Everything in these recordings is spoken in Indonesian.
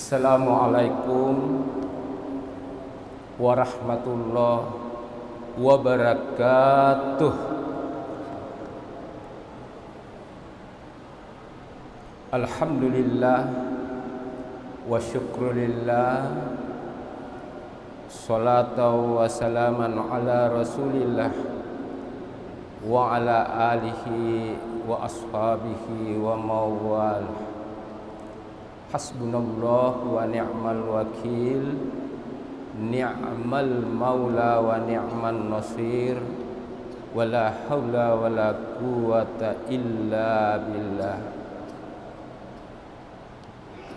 Assalamualaikum warahmatullahi wabarakatuh. Alhamdulillah wa syukrulillah, salatu wa salaman ala rasulillah wa ala alihi wa ashabihi wa mawalah. Hasbunallah wa ni'mal wakil, ni'mal maula wa ni'man nasir, wa la hawla wa la quwata illa billah.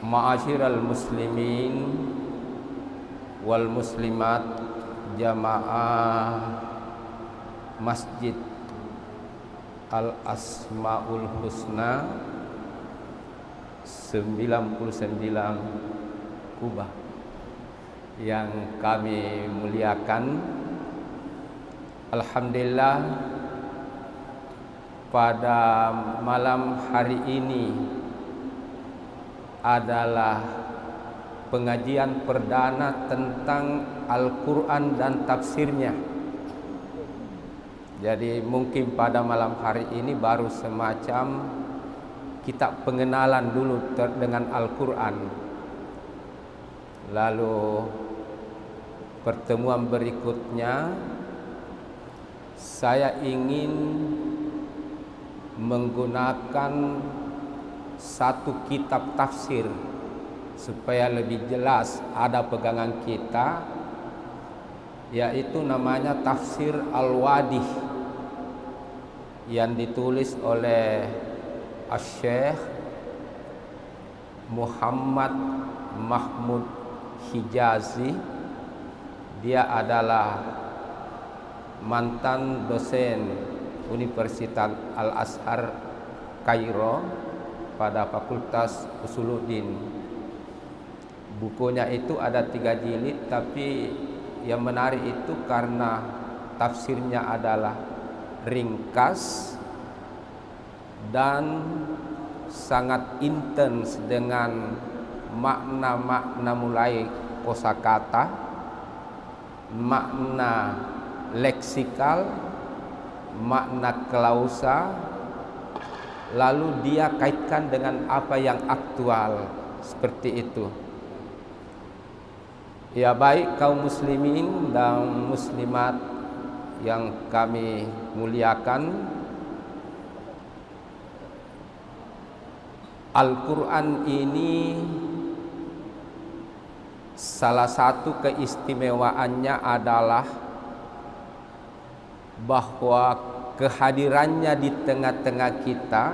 Ma'asyiral muslimin wal muslimat jamaah Masjid Al-Asmaul Husna 99 Kubah yang kami muliakan. Alhamdulillah, pada malam hari ini adalah pengajian perdana tentang Al-Quran dan tafsirnya. Jadi mungkin pada malam hari ini baru semacam kita pengenalan dulu dengan Al-Quran. Lalu pertemuan berikutnya saya ingin menggunakan satu kitab tafsir supaya lebih jelas ada pegangan kita, yaitu namanya Tafsir Al-Wadih yang ditulis oleh Syekh Muhammad Mahmud Hijazi. Dia adalah mantan dosen Universitas Al-Azhar Kairo pada Fakultas Usuluddin. Bukunya itu ada 3 jilid, tapi yang menarik itu karena tafsirnya adalah ringkas dan sangat intens dengan makna-makna mulai kosakata, makna leksikal, makna klausa, lalu dia kaitkan dengan apa yang aktual, seperti itu. Ya, baik kaum muslimin dan muslimat yang kami muliakan, Al-Quran ini salah satu keistimewaannya adalah bahwa kehadirannya di tengah-tengah kita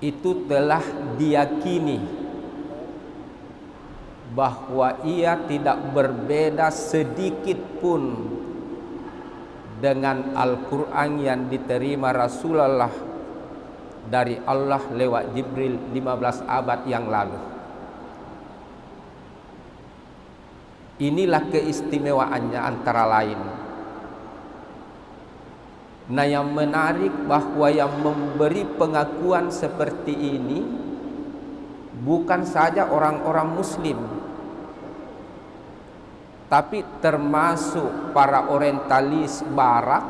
itu telah diyakini bahwa ia tidak berbeda sedikit pun dengan Al-Quran yang diterima Rasulullah dari Allah lewat Jibril 15 abad yang lalu. Inilah keistimewaannya antara lain. Nah, yang menarik bahwa yang memberi pengakuan seperti ini bukan saja orang-orang muslim, tapi termasuk para orientalis barat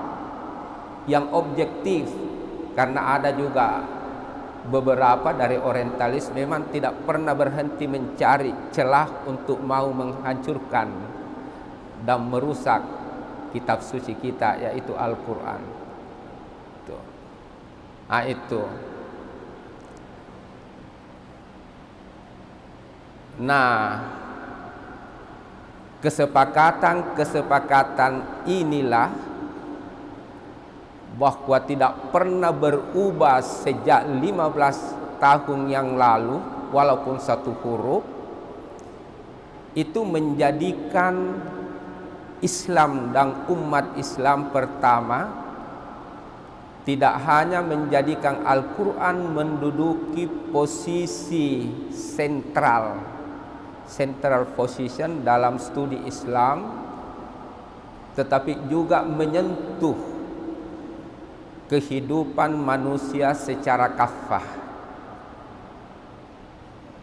yang objektif. Karena ada juga beberapa dari orientalis memang tidak pernah berhenti mencari celah untuk mau menghancurkan dan merusak kitab suci kita, yaitu Al-Quran. Nah, itu. Nah, kesepakatan inilah bahwa tidak pernah berubah sejak 15 tahun yang lalu, walaupun satu huruf, itu menjadikan Islam dan umat Islam pertama tidak hanya menjadikan Al-Quran menduduki posisi central position dalam studi Islam, tetapi juga menyentuh kehidupan manusia secara kafah.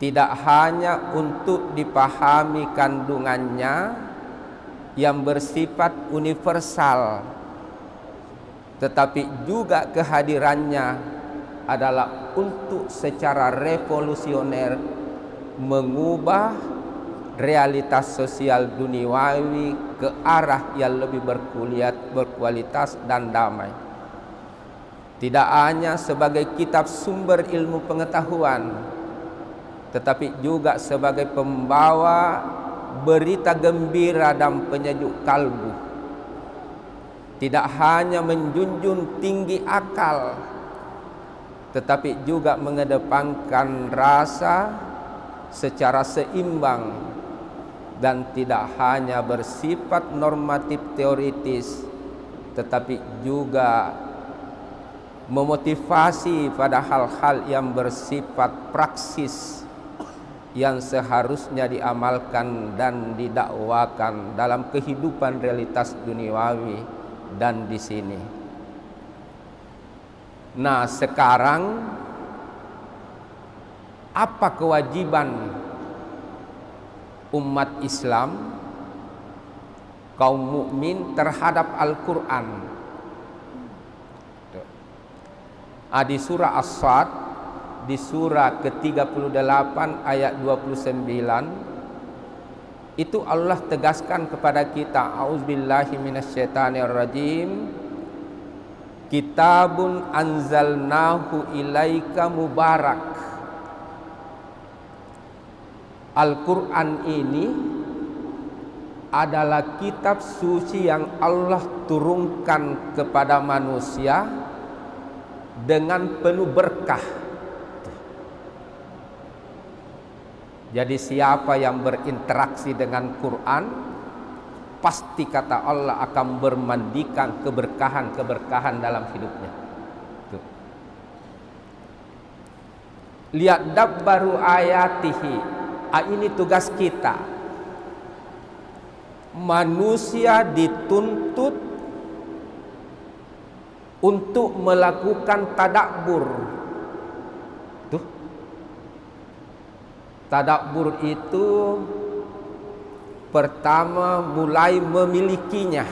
tidak hanya untuk dipahami kandungannya yang bersifat universal, tetapi juga kehadirannya adalah untuk secara revolusioner mengubah realitas sosial duniawi ke arah yang lebih berkualitas dan damai. Tidak hanya sebagai kitab sumber ilmu pengetahuan, tetapi juga sebagai pembawa berita gembira dan penyejuk kalbu. Tidak hanya menjunjung tinggi akal, tetapi juga mengedepankan rasa secara seimbang, dan tidak hanya bersifat normatif teoritis, tetapi juga memotivasi pada hal-hal yang bersifat praksis yang seharusnya diamalkan dan didakwakan dalam kehidupan realitas duniawi dan di sini. Nah, sekarang apa kewajiban umat Islam, kaum mukmin terhadap Al-Quran? Di surah As-Sad, di surah ke-38 ayat 29, itu Allah tegaskan kepada kita, a'udzubillahi minasyaitonirrajim, kitabun anzalnahu ilaika mubarak. Al-Quran ini adalah kitab suci yang Allah turunkan kepada manusia dengan penuh berkah. Jadi siapa yang berinteraksi dengan Quran, pasti kata Allah akan bermandikan keberkahan-keberkahan dalam hidupnya. Tuh. Lihat dabbaru ayatihi. Ini tugas kita. Manusia dituntut untuk melakukan tadabbur. Tuh. Tadabbur itu pertama mulai memilikinya.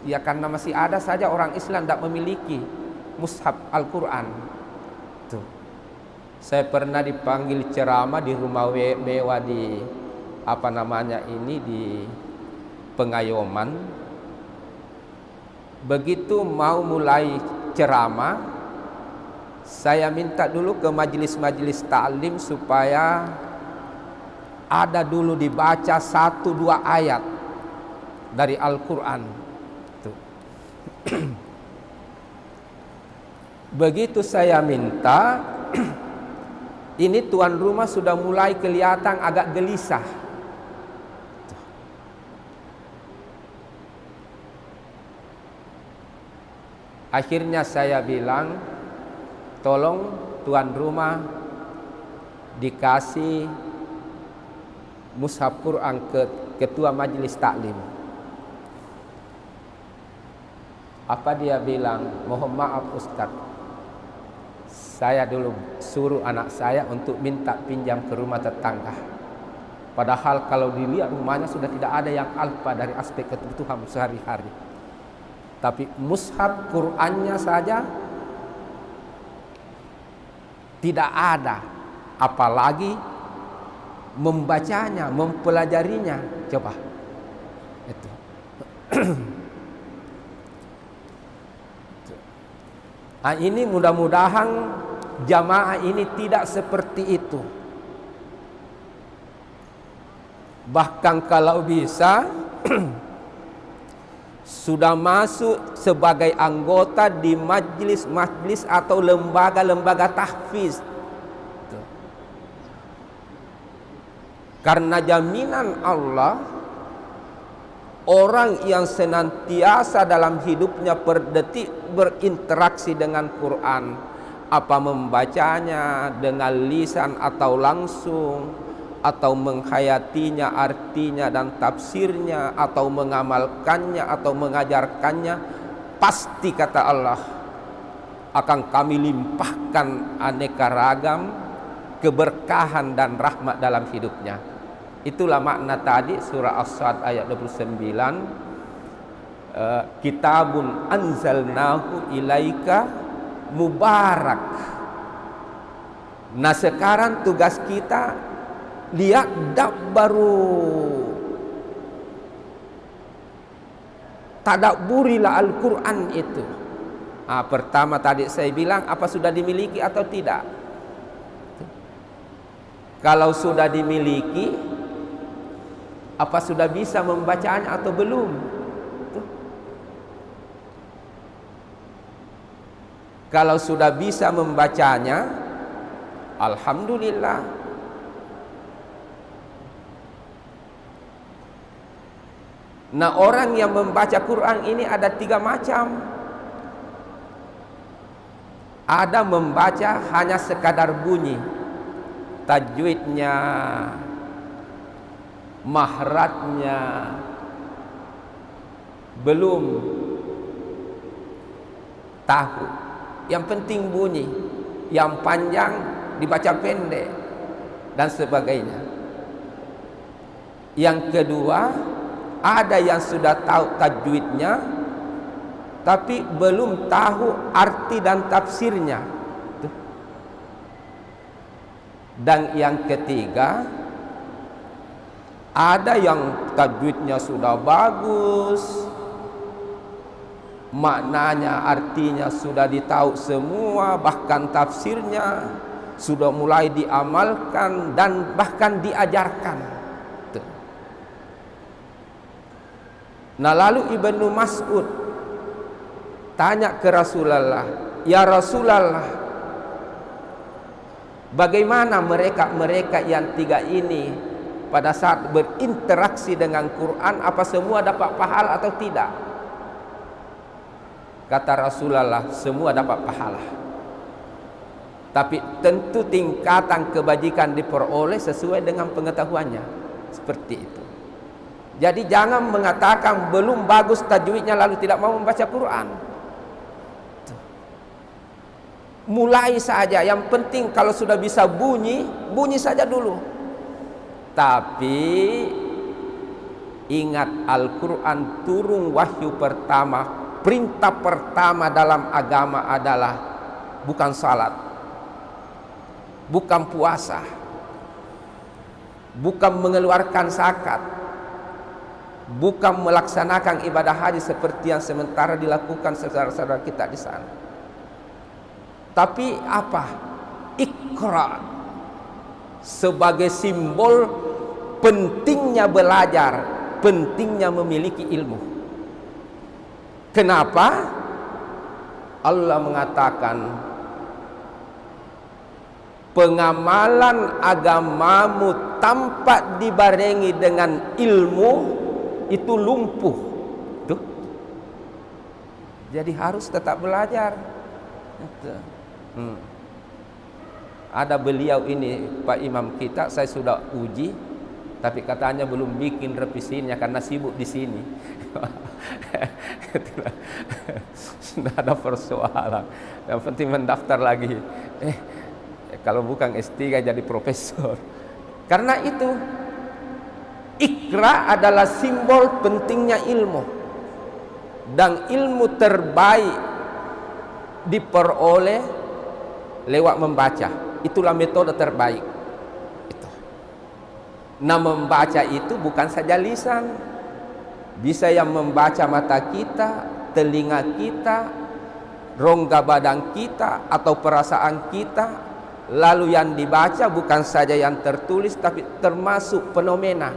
Ya, karena masih ada saja orang Islam tidak memiliki mushaf Al-Quran. Tuh. Saya pernah dipanggil ceramah di rumah mewah di di Pengayoman. Begitu mau mulai ceramah, saya minta dulu ke majelis-majelis taklim supaya ada dulu dibaca 1-2 ayat dari Al-Quran. Begitu saya minta, ini tuan rumah sudah mulai kelihatan agak gelisah. Akhirnya saya bilang, tolong tuan rumah dikasih mushaf Quran ke ketua majelis taklim. Apa dia bilang? Mohon maaf Ustaz, saya dulu suruh anak saya untuk minta pinjam ke rumah tetangga. Padahal kalau dilihat rumahnya sudah tidak ada yang alfa dari aspek kebutuhan sehari-hari. Tapi mushaf Qur'annya saja tidak ada, apalagi membacanya, mempelajarinya. Coba itu. Nah, ini mudah-mudahan jamaah ini tidak seperti itu. Bahkan kalau bisa sudah masuk sebagai anggota di majlis-majlis atau lembaga-lembaga tahfiz. Karena jaminan Allah, orang yang senantiasa dalam hidupnya per detik berinteraksi dengan Quran, apa membacanya dengan lisan atau langsung, atau menghayatinya, artinya dan tafsirnya, atau mengamalkannya atau mengajarkannya, pasti kata Allah akan kami limpahkan aneka ragam keberkahan dan rahmat dalam hidupnya. Itulah makna tadi surah As-Sad ayat 29, kitabun anzalnahu ilaika mubarak. Nah sekarang tugas kita lihat baru tadabburilah Al-Quran itu. Pertama tadi saya bilang apa sudah dimiliki atau tidak. Kalau sudah dimiliki, apa sudah bisa membacanya atau belum? Kalau sudah bisa membacanya, alhamdulillah. Nah, orang yang membaca Quran ini ada 3 macam. Ada membaca hanya sekadar bunyi, tajwidnya, mahratnya belum tahu. Yang penting bunyi, yang panjang dibaca pendek dan sebagainya. Yang kedua, ada yang sudah tahu tajwidnya tapi belum tahu arti dan tafsirnya. Dan yang ketiga, ada yang tajwidnya sudah bagus, maknanya, artinya sudah ditahu semua, bahkan tafsirnya sudah mulai diamalkan dan bahkan diajarkan. Nah lalu Ibnu Mas'ud tanya ke Rasulullah, ya Rasulullah, bagaimana mereka yang 3 ini pada saat berinteraksi dengan Quran, apa semua dapat pahala atau tidak? Kata Rasulullah, semua dapat pahala. Tapi tentu tingkatan kebajikan diperoleh sesuai dengan pengetahuannya. Seperti itu. Jadi jangan mengatakan belum bagus tajwidnya lalu tidak mau membaca Quran. Mulai saja, yang penting kalau sudah bisa bunyi, bunyi saja dulu. Tapi ingat, Al-Quran turun wahyu pertama, perintah pertama dalam agama adalah bukan salat, bukan puasa, bukan mengeluarkan zakat, bukan melaksanakan ibadah haji seperti yang sementara dilakukan saudara-saudara kita di sana. Tapi apa? Iqra, sebagai simbol pentingnya belajar, pentingnya memiliki ilmu. Kenapa? Allah mengatakan pengamalan agamamu tanpa dibarengi dengan ilmu itu lumpuh. Tuh. Jadi harus tetap belajar. Ada beliau ini Pak Imam kita, saya sudah uji, tapi katanya belum bikin revisinya karena sibuk di sini. Sudah ada persoalan. Yang penting mendaftar lagi. Kalau bukan S3 jadi profesor. Karena itu Iqra adalah simbol pentingnya ilmu. Dan ilmu terbaik diperoleh lewat membaca. Itulah metode terbaik. Nah membaca itu bukan saja lisan, bisa yang membaca mata kita, telinga kita, rongga badan kita atau perasaan kita. Lalu yang dibaca bukan saja yang tertulis, tapi termasuk fenomena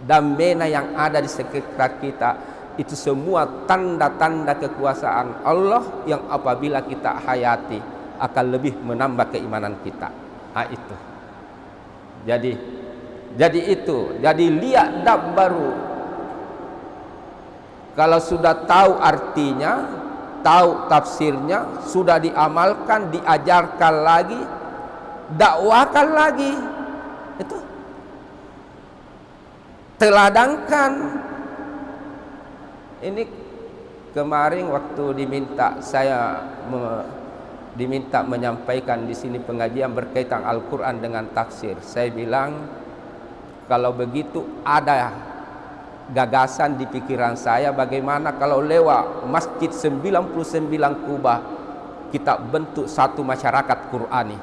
dan mena yang ada di sekitar kita. Itu semua tanda-tanda kekuasaan Allah yang apabila kita hayati akan lebih menambah keimanan kita. Itu. Jadi itu. Jadi lihat baru. Kalau sudah tahu artinya, tahu tafsirnya, sudah diamalkan, diajarkan lagi, dakwakan lagi. Itu. Teladankan. Ini kemarin waktu diminta saya diminta menyampaikan di sini pengajian berkaitan Al-Quran dengan tafsir. Saya bilang, kalau begitu ada gagasan di pikiran saya, bagaimana kalau lewat Masjid 99 Kubah kita bentuk satu masyarakat Qurani.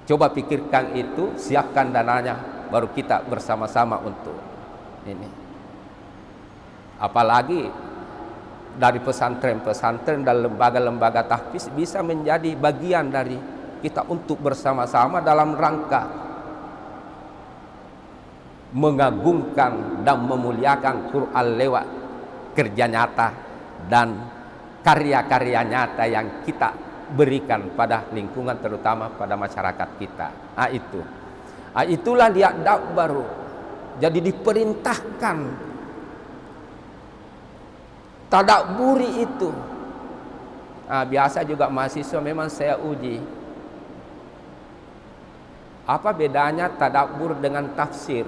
Coba pikirkan itu, siapkan dananya, baru kita bersama-sama untuk ini. Apalagi dari pesantren-pesantren dan lembaga-lembaga tahfiz bisa menjadi bagian dari kita untuk bersama-sama dalam rangka mengagungkan dan memuliakan Quran lewat kerja nyata dan karya-karya nyata yang kita berikan pada lingkungan, terutama pada masyarakat kita. Itulah dia baru. Jadi diperintahkan tadabburi itu. Biasa juga mahasiswa memang saya uji. Apa bedanya tadabbur dengan tafsir?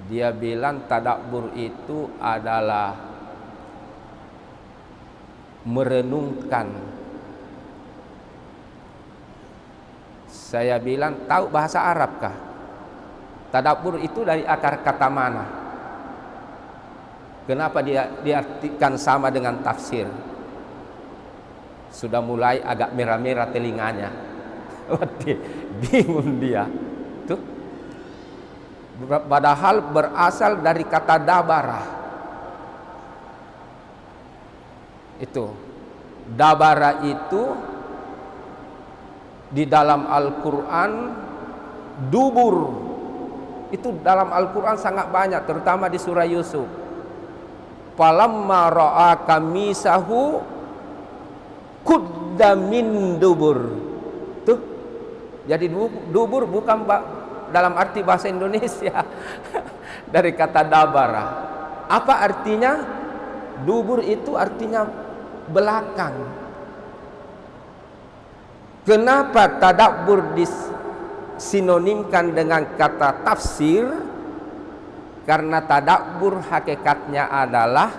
Dia bilang tadabbur itu adalah merenungkan. Saya bilang, tahu bahasa Arab kah? Tadabbur itu dari akar kata mana? Kenapa dia diartikan sama dengan tafsir? Sudah mulai agak merah-merah telinganya. Bingung dia. Tuh. Padahal berasal dari kata dabarah. Itu. Dabarah itu di dalam Al-Quran dubur. Itu dalam Al-Quran sangat banyak, terutama di surah Yusuf. Falamma ra'a kamisahu qudda min dubur. Tuh. Jadi dubur bukan dalam arti bahasa Indonesia dari kata dabara. Apa artinya? Dubur itu artinya belakang. Kenapa tadabbur disinonimkan dengan kata tafsir? Karena tadabbur hakikatnya adalah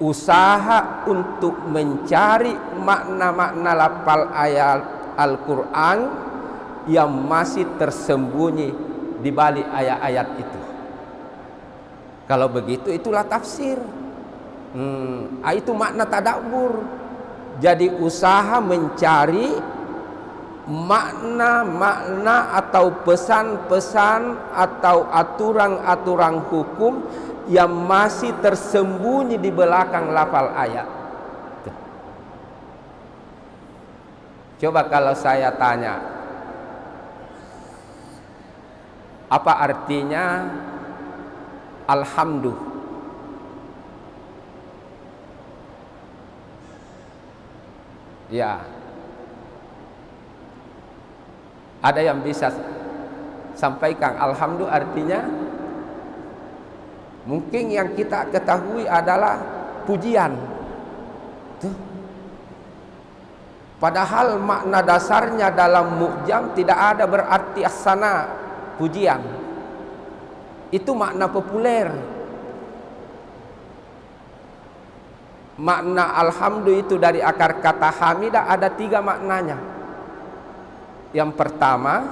usaha untuk mencari makna-makna lafal ayat Al-Quran yang masih tersembunyi di balik ayat-ayat itu. Kalau begitu itulah tafsir. Itu makna tadabbur. Jadi usaha mencari makna-makna atau pesan-pesan atau aturan-aturan hukum yang masih tersembunyi di belakang lafal ayat. Coba kalau saya tanya, apa artinya alhamdulillah? Ya, ada yang bisa sampaikan alhamdulillah artinya? Mungkin yang kita ketahui adalah pujian. Tuh. Padahal makna dasarnya dalam mu'jam tidak ada berarti asana, pujian. Itu makna populer. Makna alhamdulillah itu dari akar kata hamidah ada 3 maknanya. Yang pertama,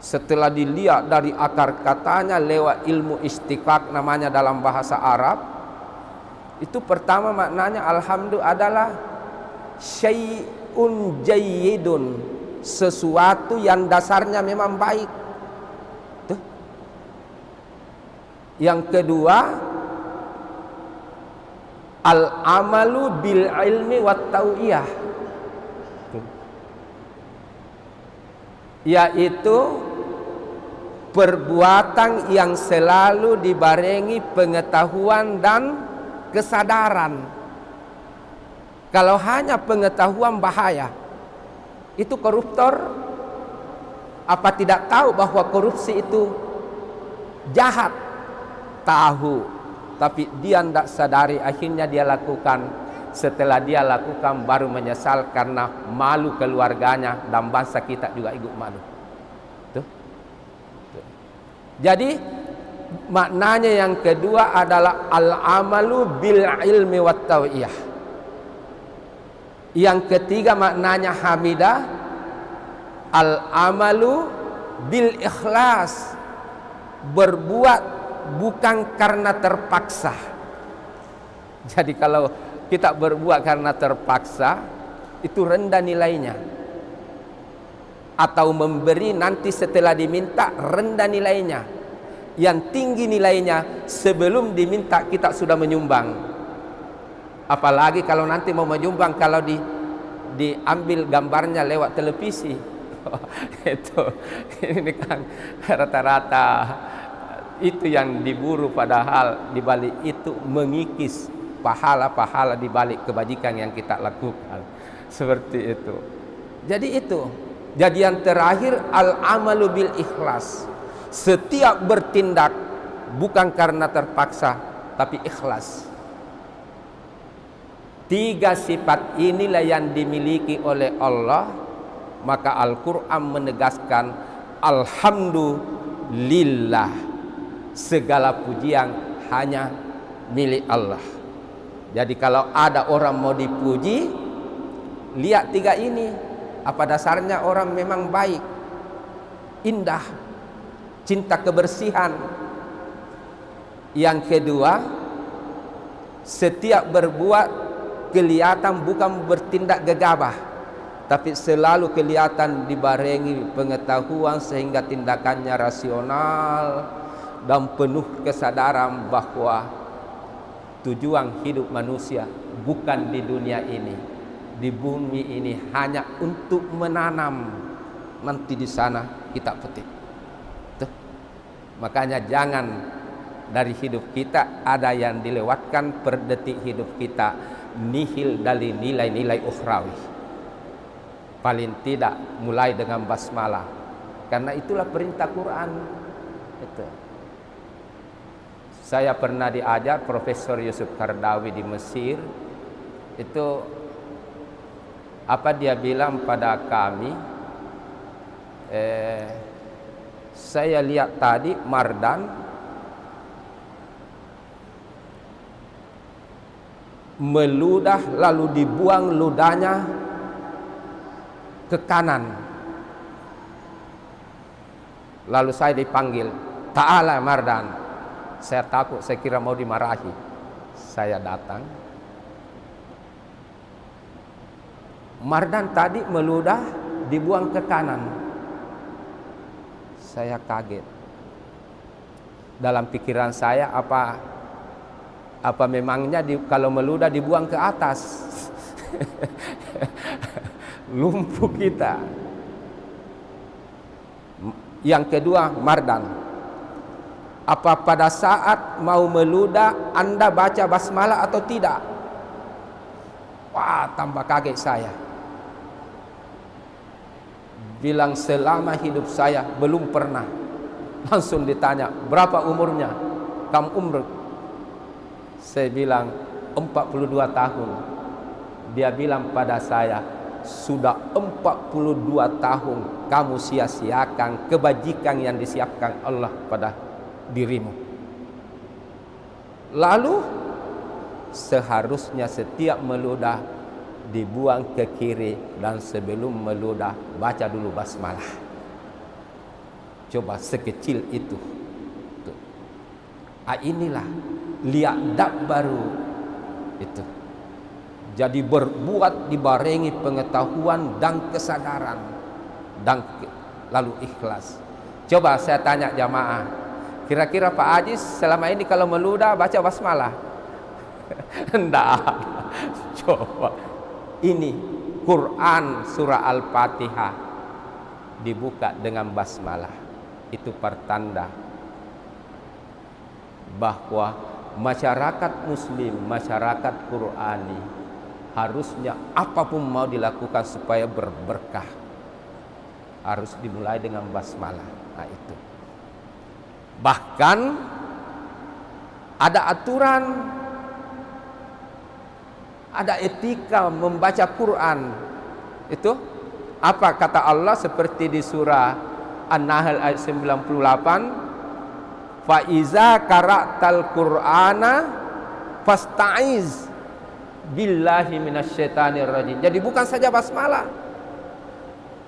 setelah dilihat dari akar katanya lewat ilmu istiqaq namanya dalam bahasa Arab, itu pertama maknanya alhamdulillah adalah syai'un jayyidun, sesuatu yang dasarnya memang baik. Tuh. Yang kedua, al-amalu bil ilmi wat tau'iyah, yaitu perbuatan yang selalu dibarengi pengetahuan dan kesadaran. Kalau hanya pengetahuan bahaya, itu koruptor apa tidak tahu bahwa korupsi itu jahat? Tahu, tapi dia tidak sadari, akhirnya dia lakukan. Setelah dia lakukan baru menyesal karena malu keluarganya dan bangsa kita juga ikut malu. Tuh. Tuh. Jadi maknanya yang kedua adalah al-amalu bil ilmi wat tawiyah. Yang ketiga maknanya hamidah, al-amalu bil ikhlas, berbuat bukan karena terpaksa. Jadi kalau kita berbuat karena terpaksa, itu rendah nilainya. Atau memberi nanti setelah diminta, rendah nilainya. Yang tinggi nilainya sebelum diminta kita sudah menyumbang. Apalagi kalau nanti mau menyumbang, kalau diambil gambarnya lewat televisi. Itu ini kan rata-rata itu yang diburu, padahal dibalik itu mengikis pahala-pahala dibalik kebajikan yang kita lakukan. Seperti itu. Jadi itu. Jadi yang terakhir al-amalu bil ikhlas. Setiap bertindak bukan karena terpaksa, tapi ikhlas. 3 sifat inilah yang dimiliki oleh Allah. Maka Al-Quran menegaskan alhamdulillah, segala pujian hanya milik Allah. Jadi kalau ada orang mau dipuji, lihat 3 ini. Apa dasarnya orang memang baik, indah, cinta kebersihan. Yang kedua, setiap berbuat kelihatan bukan bertindak gegabah, tapi selalu kelihatan dibarengi pengetahuan sehingga tindakannya rasional dan penuh kesadaran bahwa tujuan hidup manusia bukan di dunia ini, di bumi ini, hanya untuk menanam, nanti di sana kita petik. Tuh. Makanya jangan dari hidup kita ada yang dilewatkan per detik hidup kita, nihil dari nilai-nilai ukhrawi. Paling tidak mulai dengan basmalah, karena itulah perintah Quran. Itu. Saya pernah diajar Profesor Yusuf Kardawi di Mesir. Itu apa dia bilang pada kami, saya lihat tadi Mardan meludah lalu dibuang ludahnya ke kanan. Lalu saya dipanggil, "Ta'ala Mardan." Saya takut, saya kira mau dimarahi. Saya datang. Mardan tadi meludah dibuang ke kanan. Saya kaget. Dalam pikiran saya, apa memangnya kalau meludah dibuang ke atas? Lumpuh kita. Yang kedua, Mardan, apa pada saat mau meludah Anda baca basmalah atau tidak? Wah, tambah kaget saya. Bilang selama hidup saya belum pernah. Langsung ditanya, berapa umurnya? Kam umur? Saya bilang 42 tahun. Dia bilang pada saya, sudah 42 tahun kamu sia-siakan kebajikan yang disiapkan Allah pada dirimu. Lalu seharusnya setiap meludah dibuang ke kiri, dan sebelum meludah baca dulu basmalah. Coba sekecil itu. Tuh. Inilah liadab baru itu. Jadi berbuat dibarengi pengetahuan dan kesadaran, dan lalu ikhlas. Coba saya tanya jamaah, kira-kira Pak Haji selama ini kalau meludah baca basmalah? Enggak. Coba. Ini Quran surah Al-Fatihah dibuka dengan basmalah. Itu pertanda bahwa masyarakat muslim, masyarakat Qurani harusnya apapun mau dilakukan supaya berberkah harus dimulai dengan basmalah. Nah itu. Bahkan ada aturan, ada etika membaca Quran. Itu apa kata Allah seperti di surah An-Nahl ayat 98, fa iza qara'tal qur'ana fasta'iz billahi minasyaitonir rajim. Jadi bukan saja basmalah.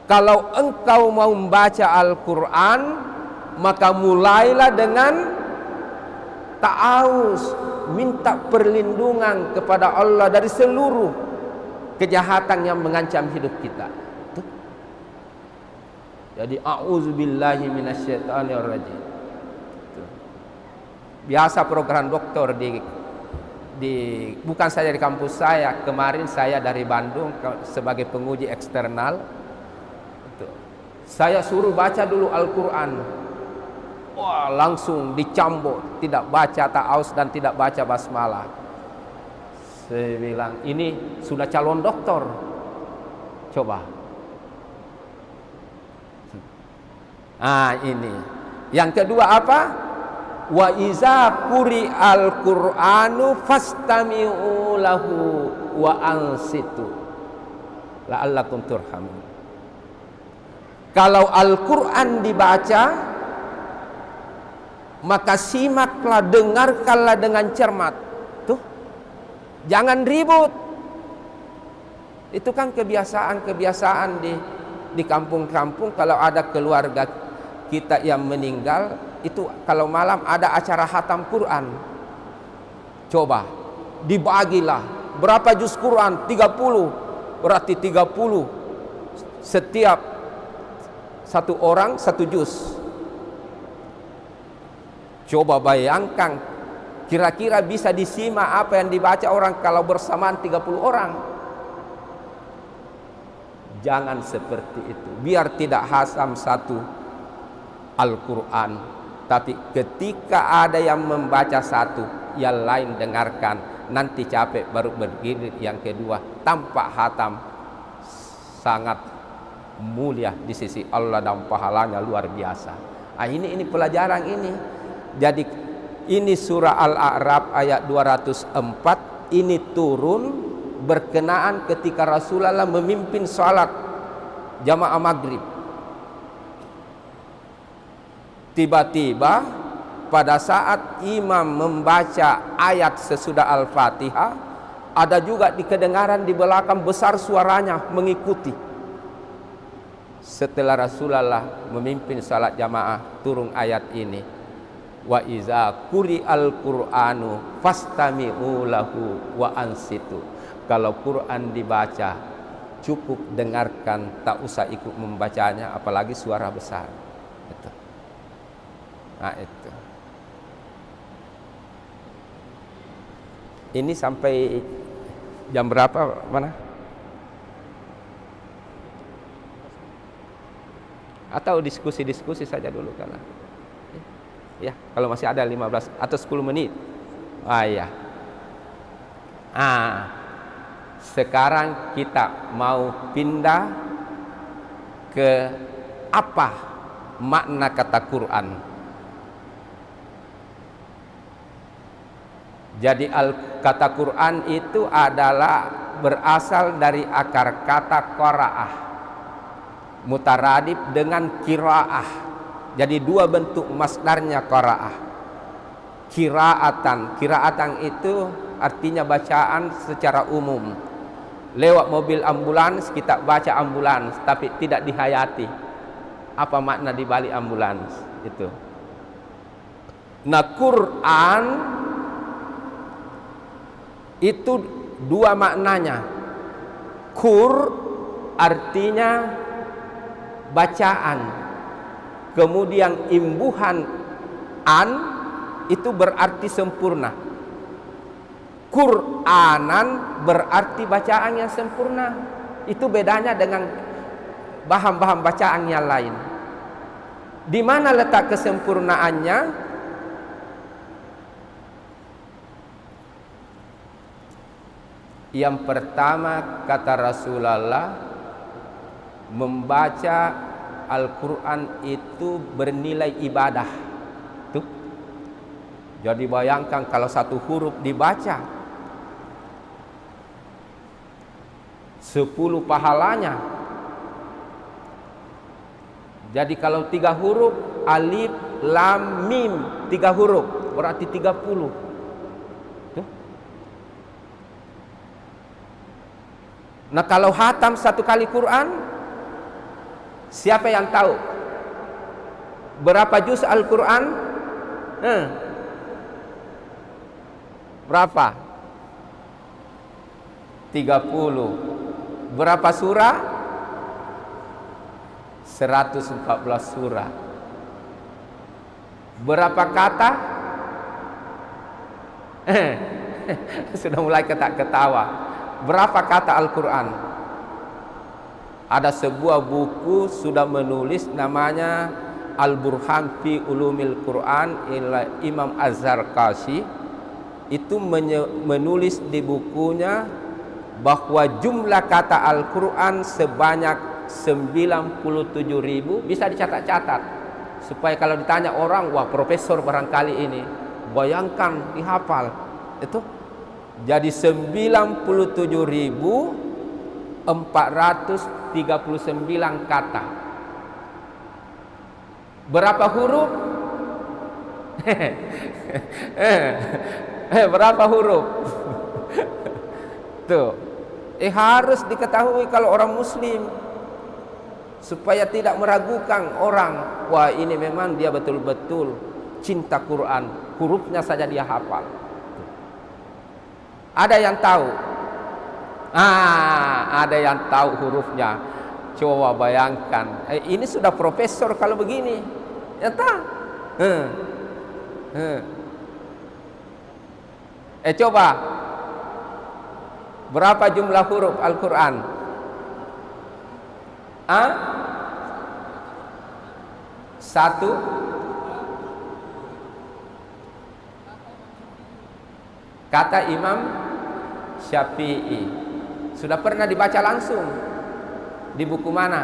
Kalau engkau mau membaca Al-Quran, maka mulailah dengan ta'awuz, minta perlindungan kepada Allah dari seluruh kejahatan yang mengancam hidup kita. Tuh. Jadi a'udzubillahi minasyaitonir rajim. Biasa program doktor bukan saja di kampus saya. Kemarin saya dari Bandung sebagai penguji eksternal. Saya suruh baca dulu Al-Quran. Wah, langsung dicambuk, tidak baca ta'awuz dan tidak baca basmalah. Saya bilang, ini sudah calon doktor. Coba. Ini. Yang kedua apa? Wa iza quri al-Qur'anu fastami'u lahu wa ansitu la'allakum turhamun. Kalau Al-Quran dibaca, maka simaklah, dengarkanlah dengan cermat. Tuh, jangan ribut. Itu kan kebiasaan di kampung-kampung. Kalau ada keluarga kita yang meninggal, itu kalau malam ada acara khatam Quran. Coba, dibagilah. Berapa juz Quran? 30. Berarti 30. Setiap satu orang satu juz. Coba bayangkan, kira-kira bisa disimak apa yang dibaca orang kalau bersamaan 30 orang. Jangan seperti itu. Biar tidak hasam satu Al-Quran, tapi ketika ada yang membaca satu, yang lain dengarkan. Nanti capek baru bergilir yang kedua. Tanpa khatam, sangat mulia di sisi Allah dan pahalanya luar biasa. Ini pelajaran ini. Jadi ini surah Al-A'raf ayat 204. Ini turun berkenaan ketika Rasulullah memimpin salat jamaah maghrib. Tiba-tiba pada saat imam membaca ayat sesudah Al-Fatihah, ada juga di kedengaran di belakang besar suaranya mengikuti. Setelah Rasulullah memimpin salat jamaah, turun ayat ini. Wa iza quri'al Qur'anu fastami'u lahu wa ansitu. Kalau Quran dibaca, cukup dengarkan, tak usah ikut membacanya, apalagi suara besar. Itu. Itu. Ini sampai jam berapa? Mana? Atau diskusi-diskusi saja dulu karena ya, kalau masih ada 15 atau 10 menit. Ya. Sekarang kita mau pindah ke apa makna kata Quran. Jadi kata Quran itu adalah berasal dari akar kata qara'ah, mutaradif dengan kiraah. Jadi dua bentuk masdarnya qara'ah. Kiraatan itu artinya bacaan secara umum. Lewat mobil ambulans kita baca ambulans, tapi tidak dihayati apa makna di balik ambulans itu. Nah, Quran itu dua maknanya. Qur artinya bacaan, kemudian imbuhan an itu berarti sempurna. Qur'anan berarti bacaan yang sempurna. Itu bedanya dengan bahan-bahan bacaan yang lain. Di mana letak kesempurnaannya? Yang pertama, kata Rasulullah, membaca Al-Quran itu bernilai ibadah. Tuh. Jadi bayangkan kalau satu huruf dibaca 10 pahalanya. Jadi kalau 3 huruf, alif, lam, mim, 3 huruf, berarti 30. Tuh. Nah kalau hatam 1 kali Quran, siapa yang tahu berapa juz Al-Quran? Berapa? 30. Berapa surah? 114 surah. Berapa kata? Sudah mulai ketawa. Berapa kata Al-Quran? Ada sebuah buku sudah menulis, namanya Al-Burhan fi Ulumil Quran, Imam Az-Zarkashi. Itu menulis di bukunya bahwa jumlah kata Al-Quran sebanyak 97.000. Bisa dicatat-catat supaya kalau ditanya orang, wah profesor barangkali ini, bayangkan dihafal. Itu jadi 97.439 kata. Berapa huruf? Berapa huruf? Tuh. Harus diketahui kalau orang muslim, supaya tidak meragukan orang, wah ini memang dia betul-betul cinta Quran, hurufnya saja dia hafal. Ada yang tahu? Ada yang tahu hurufnya. Coba bayangkan, ini sudah profesor kalau begini, ya tak? Coba, berapa jumlah huruf Al-Quran? Satu. Kata Imam Syafi'i. Sudah pernah dibaca langsung di buku mana?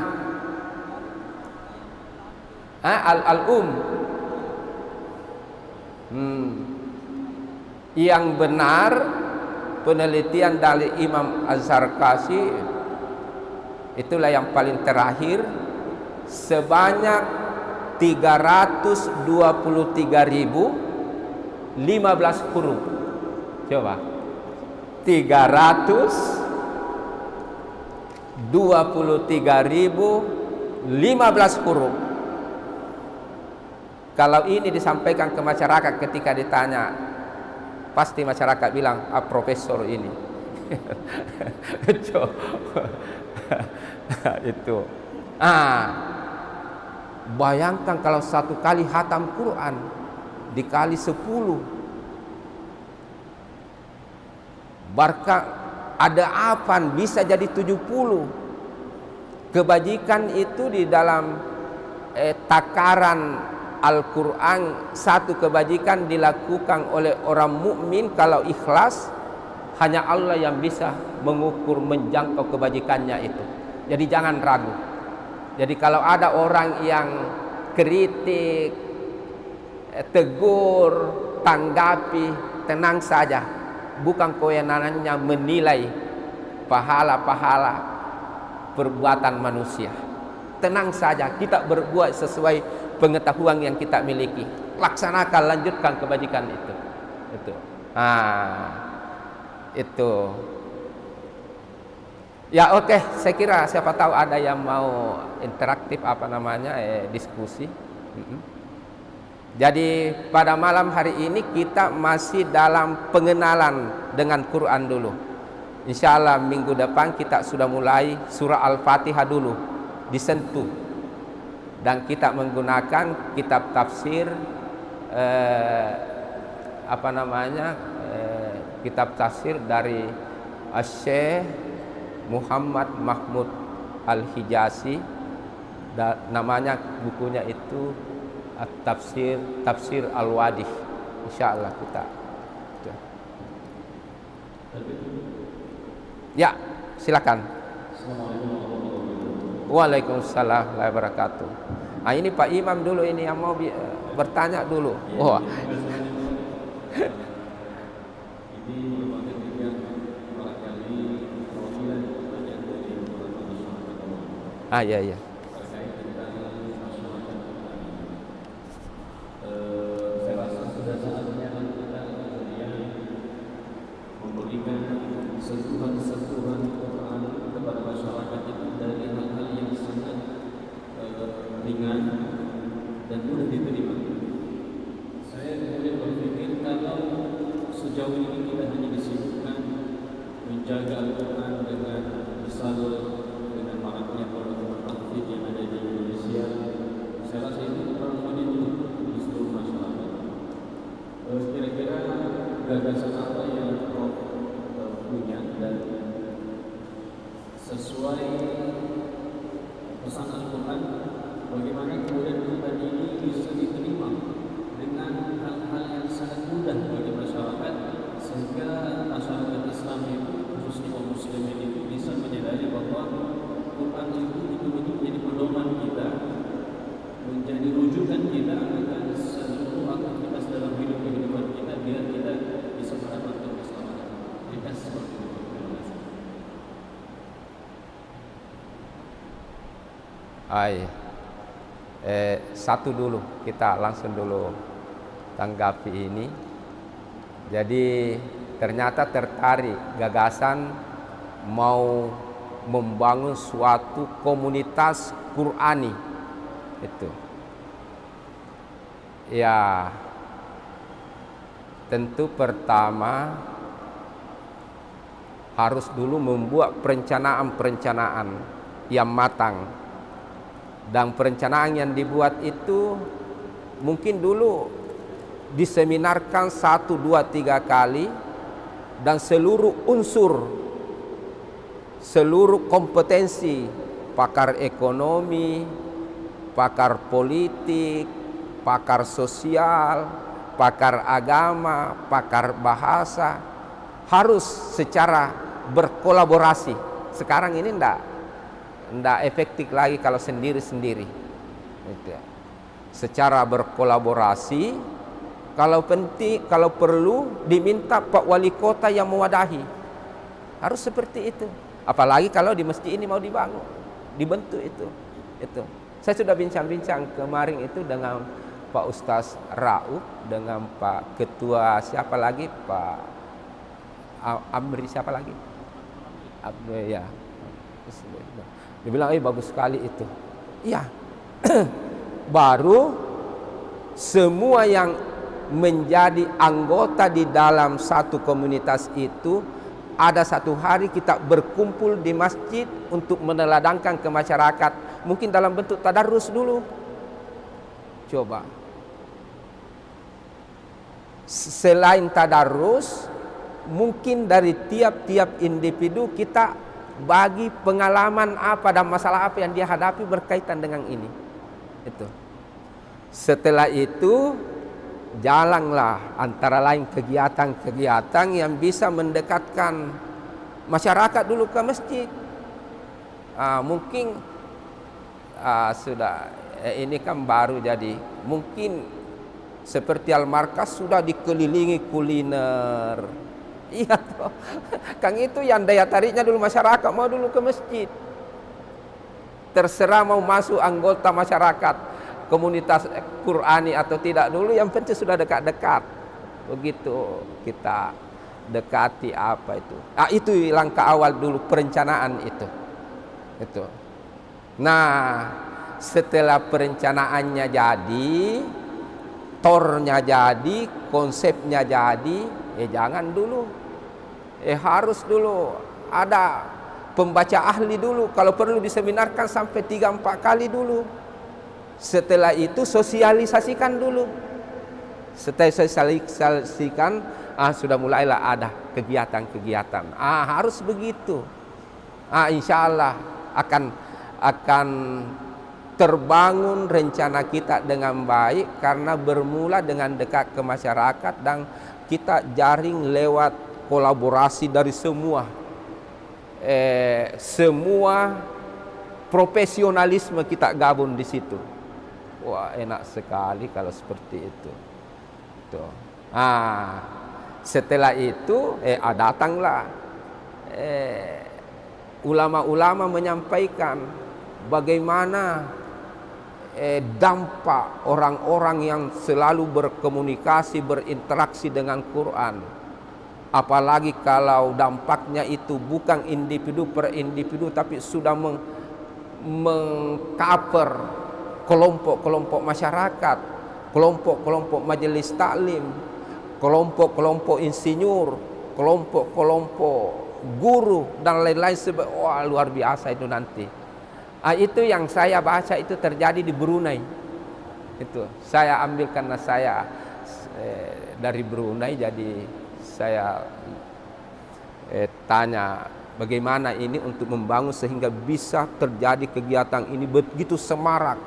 Al-Um. Yang benar, penelitian dari Imam Az-Zarkashi, itulah yang paling terakhir, sebanyak 323.015 huruf. Coba, 323.015 huruf. Kalau ini disampaikan ke masyarakat ketika ditanya, pasti masyarakat bilang, profesor ini. Itu. Bayangkan kalau 1 kali hatam Quran dikali 10. Barka ada apa bisa jadi 70. Kebajikan itu di dalam takaran Al-Quran, 1 kebajikan dilakukan oleh orang mukmin kalau ikhlas, hanya Allah yang bisa mengukur, menjangkau kebajikannya itu. Jadi jangan ragu. Jadi kalau ada orang yang kritik, tegur, tanggapi, tenang saja. Bukan kewenangannya menilai pahala-pahala perbuatan manusia. Tenang saja, kita berbuat sesuai pengetahuan yang kita miliki. Laksanakan, lanjutkan kebajikan itu. Itu. Ya oke, saya kira siapa tahu ada yang mau interaktif diskusi. Jadi pada malam hari ini kita masih dalam pengenalan dengan Quran dulu. Insya Allah minggu depan kita sudah mulai surah Al-Fatihah dulu disentuh, dan kita menggunakan kitab tafsir kitab tafsir dari Syekh Muhammad Mahmud Al-Hijazi, namanya bukunya itu Tafsir Al-Wadih. Insyaallah kita. Ya, silakan. Waalaikumsalam warahmatullahi wabarakatuh. Ini Pak Imam dulu ini yang mau bertanya dulu. Iya. menjaga Al-Quran dengan disalut dengan maraknya produk tahfidz yang ada di Indonesia. Saya rasa ini perlu didukung di seluruh masyarakat. Kira-kira gagasan apa yang Prof punya dan sesuai pesan Al-Quran, bagaimana kemudian kita ini bisa diterima dengan hal-hal yang sangat mudah bagi masyarakat, sehingga masyarakat Islam itu, khususnya kaum muslimin itu, bisa menyadari bahwa Quran itu menjadi pedoman kita, menjadi rujukan kita akan seluruh aktivitas dalam kehidupan kita, biar kita bisa mendapatkan keselamatan. Kita seperti itu. Satu dulu, kita langsung dulu tanggapi ini. Jadi ternyata tertarik gagasan mau membangun suatu komunitas Qurani itu. Ya, tentu pertama harus dulu membuat perencanaan-perencanaan yang matang. Dan perencanaan yang dibuat itu mungkin dulu diseminarkan 1, 2, 3 kali, dan seluruh unsur, seluruh kompetensi, pakar ekonomi, pakar politik, pakar sosial, pakar agama, pakar bahasa, harus secara berkolaborasi. Sekarang ini ndak efektif lagi kalau sendiri-sendiri. Itu. Secara berkolaborasi, kalau penting, kalau perlu diminta Pak Wali Kota yang mewadahi. Harus seperti itu. Apalagi kalau di masjid ini mau dibentuk itu. Saya sudah bincang-bincang kemarin itu dengan Pak Ustaz Rauf, dengan Pak Ketua siapa lagi, Pak Amri siapa lagi? Ya. Dia bilang, bagus sekali itu. Iya. Baru semua yang menjadi anggota di dalam satu komunitas itu, ada satu hari kita berkumpul di masjid untuk meneladangkan ke masyarakat. Mungkin dalam bentuk tadarus dulu. Coba. Selain tadarus, mungkin dari tiap-tiap individu kita bagi pengalaman apa dan masalah apa yang dia hadapi berkaitan dengan ini. Itu. Setelah itu jalanlah antara lain kegiatan-kegiatan yang bisa mendekatkan masyarakat dulu ke masjid. Mungkin sudah ini kan baru jadi, mungkin seperti Al-Markas sudah dikelilingi kuliner. Iya toh. Kang itu yang daya tariknya dulu masyarakat mau dulu ke masjid. Terserah mau masuk anggota masyarakat komunitas Qurani atau tidak dulu, yang penting sudah dekat-dekat. Begitu kita dekati apa itu. Itu langkah awal dulu perencanaan itu. Nah, setelah perencanaannya jadi, tornya jadi, konsepnya jadi, jangan dulu. Harus dulu ada pembaca ahli dulu, kalau perlu diseminarkan sampai 3-4 kali dulu. Setelah itu sosialisasikan dulu. Setelah sosialisasikan, sudah mulailah ada kegiatan-kegiatan. Harus begitu. Insya Allah akan terbangun rencana kita dengan baik, karena bermula dengan dekat ke masyarakat dan kita jaring lewat kolaborasi dari semua profesionalisme kita gabung di situ. Wah, enak sekali kalau seperti itu. Tuh. Setelah itu datanglah ulama-ulama menyampaikan bagaimana dampak orang-orang yang selalu berkomunikasi, berinteraksi dengan Quran. Apalagi kalau dampaknya itu bukan individu per individu, tapi sudah mengcover kelompok-kelompok masyarakat, kelompok-kelompok majelis taklim, kelompok-kelompok insinyur, kelompok-kelompok guru dan lain-lain. Wah, luar biasa itu nanti. Itu yang saya baca itu terjadi di Brunei. Itu saya ambil karena saya dari Brunei, jadi saya tanya bagaimana ini untuk membangun sehingga bisa terjadi kegiatan ini begitu semarak.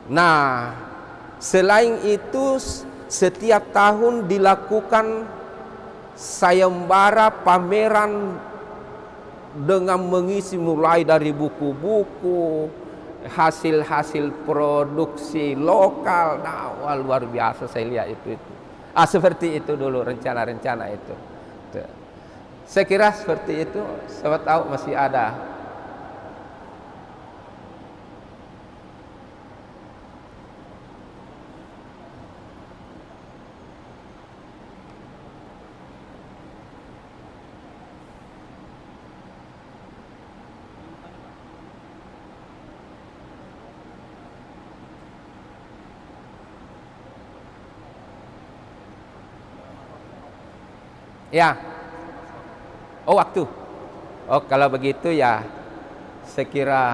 Nah, selain itu setiap tahun dilakukan sayembara pameran dengan mengisi mulai dari buku-buku, hasil-hasil produksi lokal. Nah, wah, luar biasa saya lihat itu. Seperti itu dulu rencana-rencana itu. Saya kira seperti itu. Siapa tahu masih ada. Ya. Oh, waktu. Oh, kalau begitu ya saya kira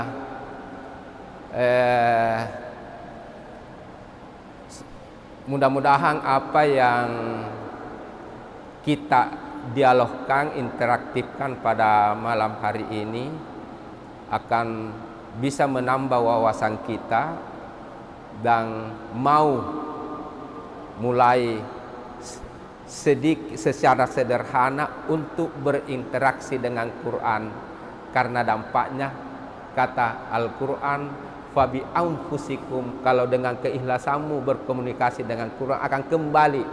mudah-mudahan apa yang kita dialogkan, interaktifkan pada malam hari ini akan bisa menambah wawasan kita dan mau mulai secara sederhana untuk berinteraksi dengan Quran, karena dampaknya kata Al-Quran, fabi anfusikum, kalau dengan keikhlasanmu berkomunikasi dengan Quran akan kembali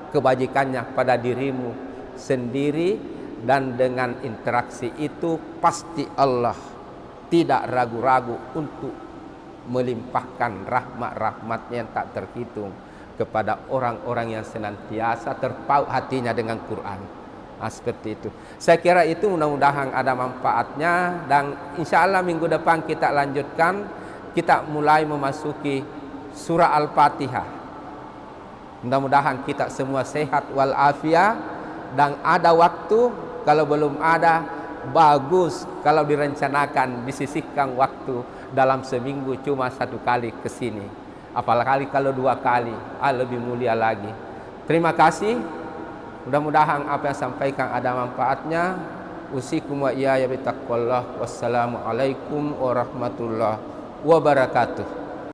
kebajikannya pada dirimu sendiri, dan dengan interaksi itu pasti Allah tidak ragu-ragu untuk melimpahkan rahmat-rahmatnya yang tak terhitung kepada orang-orang yang senantiasa terpaut hatinya dengan Quran. Seperti itu. Saya kira itu mudah-mudahan ada manfaatnya, dan insya Allah minggu depan kita lanjutkan. Kita mulai memasuki surah Al-Fatihah. Mudah-mudahan kita semua sehat walafiat, dan ada waktu. Kalau belum ada, bagus kalau direncanakan, disisihkan waktu dalam seminggu cuma 1 kali ke sini. Apalagi kalau 2 kali, lebih mulia lagi. Terima kasih. Mudah-mudahan apa yang sampaikan ada manfaatnya. Usikum wa iyaya bitaqwallah. Wassalamualaikum warahmatullahi wabarakatuh.